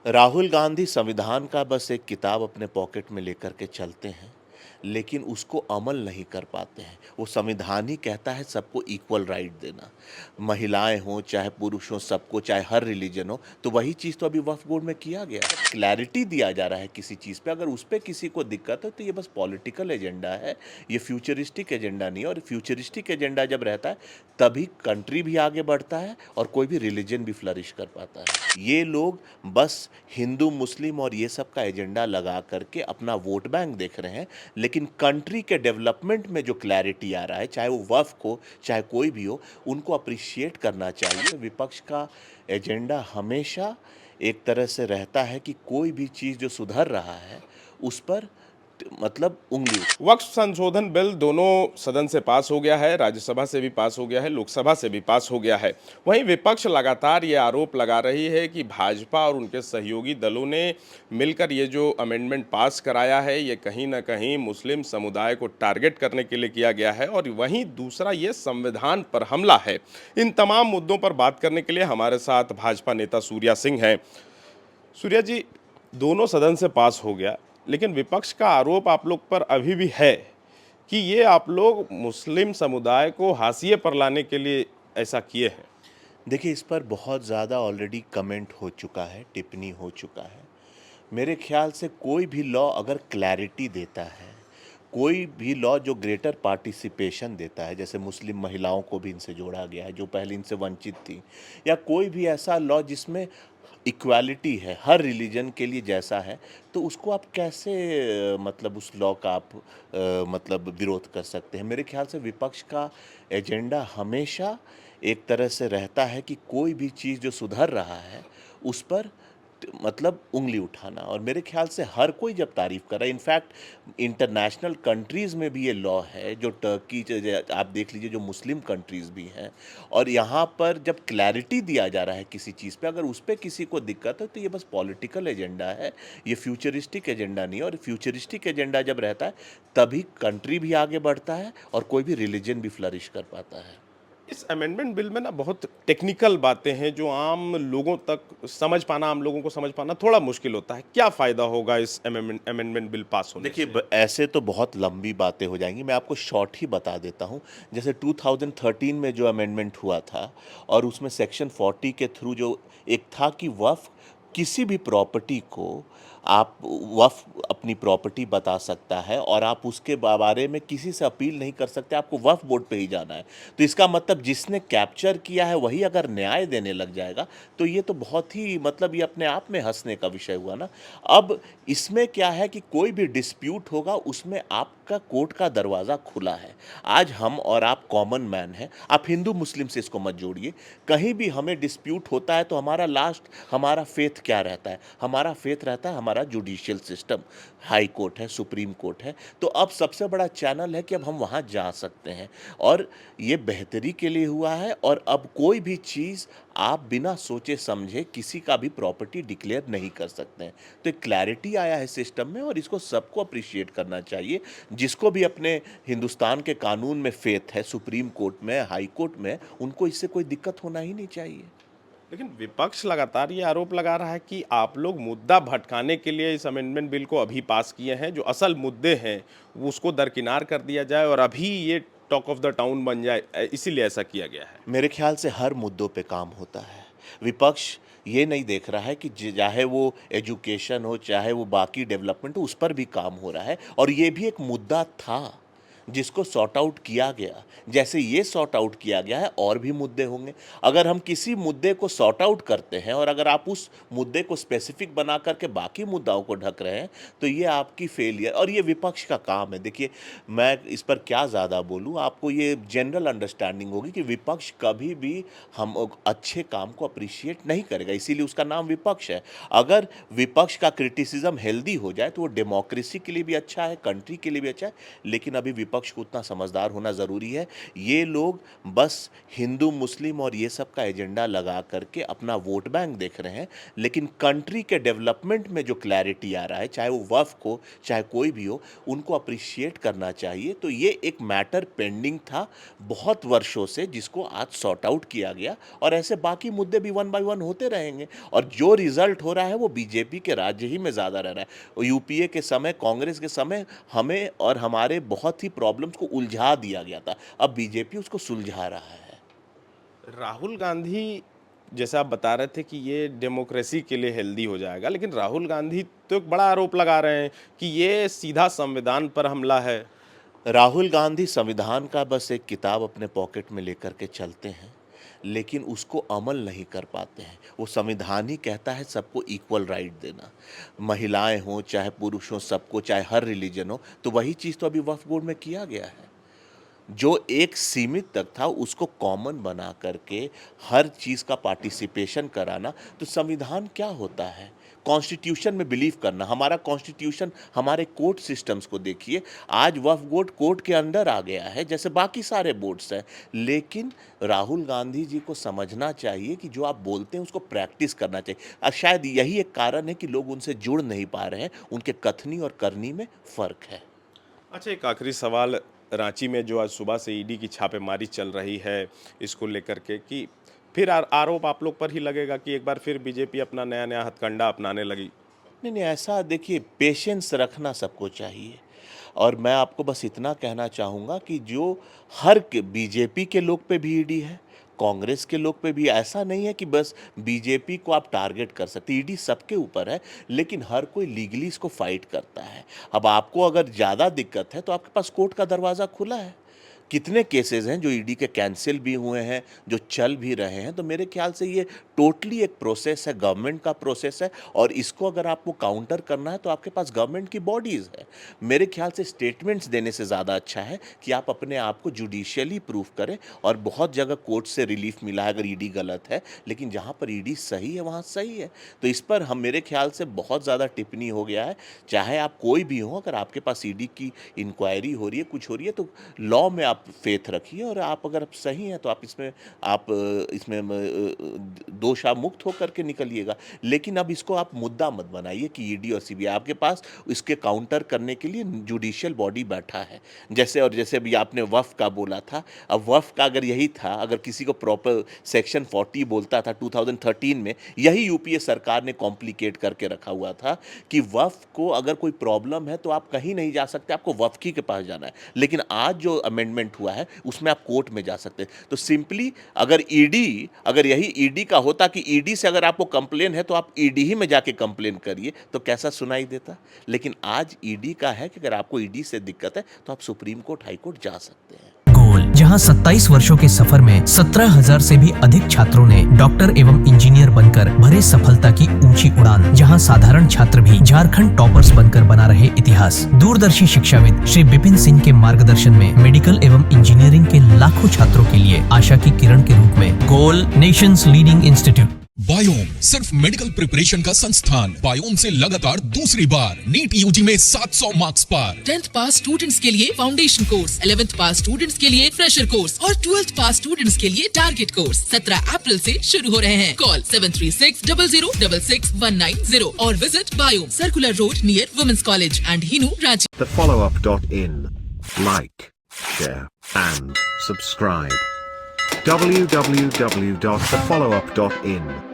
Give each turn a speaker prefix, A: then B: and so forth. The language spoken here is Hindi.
A: राहुल गांधी संविधान का बस एक किताब अपने पॉकेट में लेकर के चलते हैं, लेकिन उसको अमल नहीं कर पाते हैं। वो संविधान ही कहता है सबको इक्वल राइट देना, महिलाएं हों चाहे पुरुष हों, सबको, चाहे हर रिलीजन हो। तो वही चीज़ तो अभी वक्फ बोर्ड में किया गया है। क्लैरिटी दिया जा रहा है किसी चीज़ पे, अगर उस पर किसी को दिक्कत है तो ये बस पॉलिटिकल एजेंडा है, ये फ्यूचरिस्टिक एजेंडा नहीं है। और फ्यूचरिस्टिक एजेंडा जब रहता है तभी कंट्री भी आगे बढ़ता है और कोई भी रिलीजन भी फ्लरिश कर पाता है। ये लोग बस हिंदू मुस्लिम और ये सब का एजेंडा लगा करके अपना वोट बैंक देख रहे हैं, लेकिन कंट्री के डेवलपमेंट में जो क्लैरिटी आ रहा है, चाहे वो वक्फ हो चाहे कोई भी हो, उनको अप्रिशिएट करना चाहिए। विपक्ष का एजेंडा हमेशा एक तरह से रहता है कि कोई भी चीज़ जो सुधर रहा है उस पर मतलब उंगली
B: वक्फ संशोधन बिल दोनों सदन से पास हो गया है, राज्यसभा से भी पास हो गया है, लोकसभा से भी पास हो गया है। वहीं विपक्ष लगातार ये आरोप लगा रही है कि भाजपा और उनके सहयोगी दलों ने मिलकर ये जो अमेंडमेंट पास कराया है, ये कहीं ना कहीं मुस्लिम समुदाय को टारगेट करने के लिए किया गया है और वहीं दूसरा ये संविधान पर हमला है। इन तमाम मुद्दों पर बात करने के लिए हमारे साथ भाजपा नेता सूर्या सिंह हैं। सूर्या जी, दोनों सदन से पास हो गया, लेकिन विपक्ष का आरोप आप लोग पर अभी भी है कि ये आप लोग मुस्लिम समुदाय को हाशिए पर लाने के लिए ऐसा किए हैं।
A: देखिए, इस पर बहुत ज़्यादा ऑलरेडी कमेंट हो चुका है, टिप्पणी हो चुका है। मेरे ख्याल से कोई भी लॉ अगर क्लैरिटी देता है, कोई भी लॉ जो ग्रेटर पार्टिसिपेशन देता है, जैसे मुस्लिम महिलाओं को भी इनसे जोड़ा गया है जो पहले इनसे वंचित थी, या कोई भी ऐसा लॉ जिसमें इक्वालिटी है, हर रिलीजन के लिए जैसा है, तो उसको आप कैसे मतलब उस लॉ का आप मतलब विरोध कर सकते हैं। मेरे ख्याल से विपक्ष का एजेंडा हमेशा एक तरह से रहता है कि कोई भी चीज़ जो सुधर रहा है उस पर मतलब उंगली उठाना। और मेरे ख्याल से हर कोई जब तारीफ कर रहा है, इनफैक्ट इंटरनेशनल कंट्रीज़ में भी ये लॉ है, जो टर्की आप देख लीजिए, जो मुस्लिम कंट्रीज़ भी हैं। और यहाँ पर जब क्लैरिटी दिया जा रहा है किसी चीज़ पे, अगर उस पर किसी को दिक्कत है तो ये बस पॉलिटिकल एजेंडा है, ये फ्यूचरिस्टिक एजेंडा नहीं है। और फ्यूचरिस्टिक एजेंडा जब रहता है तभी कंट्री भी आगे बढ़ता है और कोई भी रिलीजन भी फ्लरिश कर पाता है।
B: इस अमेंडमेंट बिल में ना बहुत टेक्निकल बातें हैं जो आम लोगों तक समझ पाना, आम लोगों को समझ पाना थोड़ा मुश्किल होता है। क्या फ़ायदा होगा इस अमेंडमेंट बिल पास होने
A: देखिए,
B: से?
A: ऐसे तो बहुत लंबी बातें हो जाएंगी, मैं आपको शॉर्ट ही बता देता हूँ। जैसे 2013 में जो अमेंडमेंट हुआ था, और उसमें सेक्शन 40 के थ्रू जो एक था कि वफ़ किसी भी प्रॉपर्टी को आप वफ़ अपनी प्रॉपर्टी बता सकता है और आप उसके बारे में किसी से अपील नहीं कर सकते, आपको वफ़ बोर्ड पे ही जाना है। तो इसका मतलब जिसने कैप्चर किया है वही अगर न्याय देने लग जाएगा, तो ये तो बहुत ही मतलब ये अपने आप में हंसने का विषय हुआ ना। अब इसमें क्या है कि कोई भी डिस्प्यूट होगा उसमें आपका कोर्ट का दरवाज़ा खुला है। आज हम और आप कॉमन मैन हैं, आप हिंदू मुस्लिम से इसको मत जोड़िए। कहीं भी हमें डिस्प्यूट होता है तो हमारा फेथ क्या रहता है? हमारा फेथ रहता है हमारा जुडिशियल सिस्टम, हाई कोर्ट है, सुप्रीम कोर्ट है। तो अब सबसे बड़ा चैनल है कि अब हम वहाँ जा सकते हैं, और ये बेहतरी के लिए हुआ है। और अब कोई भी चीज़ आप बिना सोचे समझे किसी का भी प्रॉपर्टी डिक्लेयर नहीं कर सकते हैं। तो एक क्लैरिटी आया है सिस्टम में, और इसको सबको अप्रिशिएट करना चाहिए। जिसको भी अपने हिंदुस्तान के कानून में फेथ है, सुप्रीम कोर्ट में, हाई कोर्ट में, उनको इससे कोई दिक्कत होना ही नहीं चाहिए।
B: लेकिन विपक्ष लगातार ये आरोप लगा रहा है कि आप लोग मुद्दा भटकाने के लिए इस अमेंडमेंट बिल को अभी पास किए हैं। जो असल मुद्दे हैं वो उसको दरकिनार कर दिया जाए और अभी ये टॉक ऑफ द टाउन बन जाए, इसीलिए ऐसा किया गया है।
A: मेरे ख्याल से हर मुद्दों पे काम होता है। विपक्ष ये नहीं देख रहा है कि चाहे वो एजुकेशन हो, चाहे वो बाकी डेवलपमेंट हो, उस पर भी काम हो रहा है। और ये भी एक मुद्दा था जिसको सॉर्ट आउट किया गया। जैसे ये सॉर्ट आउट किया गया है, और भी मुद्दे होंगे। अगर हम किसी मुद्दे को सॉर्ट आउट करते हैं और अगर आप उस मुद्दे को स्पेसिफिक बना करके बाकी मुद्दाओं को ढक रहे हैं, तो ये आपकी फेलियर, और ये विपक्ष का काम है। देखिए, मैं इस पर क्या ज़्यादा बोलूँ, आपको ये जनरल अंडरस्टैंडिंग होगी कि विपक्ष कभी भी हम अच्छे काम को अप्रिशिएट नहीं करेगा, इसीलिए उसका नाम विपक्ष है। अगर विपक्ष का क्रिटिसिज्म हेल्दी हो जाए तो वो डेमोक्रेसी के लिए भी अच्छा है, कंट्री के लिए भी अच्छा है। लेकिन अभी विपक्ष विपक्ष को उतना समझदार होना ज़रूरी है। ये लोग बस हिंदू मुस्लिम और ये सब का एजेंडा लगा करके अपना वोट बैंक देख रहे हैं, लेकिन कंट्री के डेवलपमेंट में जो क्लैरिटी आ रहा है, चाहे वो वफ़ हो चाहे कोई भी हो, उनको अप्रिशिएट करना चाहिए। तो ये एक मैटर पेंडिंग था बहुत वर्षों से, जिसको आज सॉर्ट आउट किया गया, और ऐसे बाकी मुद्दे भी वन बाय वन होते रहेंगे। और जो रिजल्ट हो रहा है वो बीजेपी के राज्य ही में ज़्यादा रह रहा है। यूपीए के समय, कांग्रेस के समय हमें और हमारे बहुत ही प्रॉब्लम्स को उलझा दिया गया था, अब बीजेपी उसको सुलझा रहा है।
B: राहुल गांधी, जैसा आप बता रहे थे कि ये डेमोक्रेसी के लिए हेल्दी हो जाएगा, लेकिन राहुल गांधी तो एक बड़ा आरोप लगा रहे हैं कि ये सीधा संविधान पर हमला है।
A: राहुल गांधी संविधान का बस एक किताब अपने पॉकेट में लेकर के चलते हैं, लेकिन उसको अमल नहीं कर पाते हैं। वो संविधान ही कहता है सबको इक्वल राइट देना, महिलाएं हों चाहे पुरुष हों, सबको, चाहे हर रिलीजन हो। तो वही चीज़ तो अभी वक्फ बोर्ड में किया गया है। जो एक सीमित तक था उसको कॉमन बना करके हर चीज़ का पार्टिसिपेशन कराना। तो संविधान क्या होता है? कॉन्स्टिट्यूशन में बिलीव करना। हमारा कॉन्स्टिट्यूशन, हमारे कोर्ट सिस्टम्स को देखिए, आज वक्फ बोर्ड कोर्ट के अंडर आ गया है जैसे बाकी सारे बोर्ड्स हैं। लेकिन राहुल गांधी जी को समझना चाहिए कि जो आप बोलते हैं उसको प्रैक्टिस करना चाहिए। शायद यही एक कारण है कि लोग उनसे जुड़ नहीं पा रहे हैं, उनके कथनी और करनी में फ़र्क है।
B: अच्छा, एक आखिरी सवाल, रांची में जो आज सुबह से ईडी की छापेमारी चल रही है, इसको लेकर के कि फिर आरोप आप लोग पर ही लगेगा कि एक बार फिर बीजेपी अपना नया नया हथकंडा अपनाने लगी?
A: नहीं नहीं, ऐसा देखिए, पेशेंस रखना सबको चाहिए। और मैं आपको बस इतना कहना चाहूँगा कि जो हर के बीजेपी के लोग पे भी ईडी है, कांग्रेस के लोग पे भी, ऐसा नहीं है कि बस बीजेपी को आप टारगेट कर सकते। ईडी सबके ऊपर है, लेकिन हर कोई लीगली इसको फाइट करता है। अब आपको अगर ज़्यादा दिक्कत है तो आपके पास कोर्ट का दरवाज़ा खुला है। कितने केसेस हैं जो ईडी के कैंसिल भी हुए हैं, जो चल भी रहे हैं। तो मेरे ख्याल से ये टोटली एक प्रोसेस है, गवर्नमेंट का प्रोसेस है, और इसको अगर आपको काउंटर करना है तो आपके पास गवर्नमेंट की बॉडीज़ है। मेरे ख्याल से स्टेटमेंट्स देने से ज़्यादा अच्छा है कि आप अपने आप को जुडिशियली प्रूफ करें। और बहुत जगह कोर्ट से रिलीफ मिला है अगर ईडी गलत है, लेकिन जहाँ पर ईडी सही है वहाँ सही है। तो इस पर हम, मेरे ख्याल से बहुत ज़्यादा टिप्पणी हो गया है। चाहे आप कोई भी हो, अगर आपके पास ईडी की इंक्वायरी हो रही है, कुछ हो रही है, तो लॉ में आप फेथ रखिए, और आप अगर आप सही हैं तो आप इसमें दोषा मुक्त होकर के निकलिएगा। लेकिन अब इसको आप मुद्दा मत बनाइए कि ईडी और सीबीआई, आपके पास इसके काउंटर करने के लिए जुडिशियल बॉडी बैठा है। जैसे अभी आपने वफ़ का बोला था, अब वफ़ का अगर यही था, अगर किसी को प्रॉपर सेक्शन 40 बोलता था 2013 में, यही यूपीए सरकार ने कॉम्प्लिकेट करके रखा हुआ था कि वफ़ को अगर कोई प्रॉब्लम है तो आप कहीं नहीं जा सकते, आपको वफ़ के पास जाना है। लेकिन आज जो अमेंडमेंट हुआ है उसमें आप कोर्ट में जा सकते हैं। तो सिंपली अगर यही ईडी का होता कि ईडी से अगर आपको कंप्लेन है तो आप ईडी ही में जाके कंप्लेन करिए, तो कैसा सुनाई देता। लेकिन आज ईडी का है कि अगर आपको ईडी से दिक्कत है तो आप सुप्रीम कोर्ट, हाई कोर्ट जा सकते हैं।
C: गोल, जहां 27 वर्षों के सफर में 17,000 से भी अधिक छात्रों ने डॉक्टर एवं इंजीनियर बनकर भरे सफलता की ऊंची उड़ान, जहां साधारण छात्र भी झारखंड टॉपर्स बनकर बना रहे इतिहास। दूरदर्शी शिक्षाविद श्री विपिन सिंह के मार्गदर्शन में मेडिकल एवं इंजीनियरिंग के लाखों छात्रों के लिए आशा की किरण के रूप में गोल, नेशंस लीडिंग इंस्टीट्यूट।
D: बायोम सिर्फ मेडिकल प्रिपरेशन का संस्थान। बायोम से लगातार दूसरी बार नीट यूजी में 700 मार्क्स पार।
E: 10th पास स्टूडेंट्स के लिए फाउंडेशन कोर्स, 11th पास स्टूडेंट्स के लिए फ्रेशर कोर्स और 12th पास स्टूडेंट्स के लिए टारगेट कोर्स 17 अप्रैल से शुरू हो रहे हैं। कॉल 7360066190 और visit Biome, circular road near women's college and Hinoo, Ranchi.
F: thefollowup.in. Like, share and subscribe. www.thefollowup.in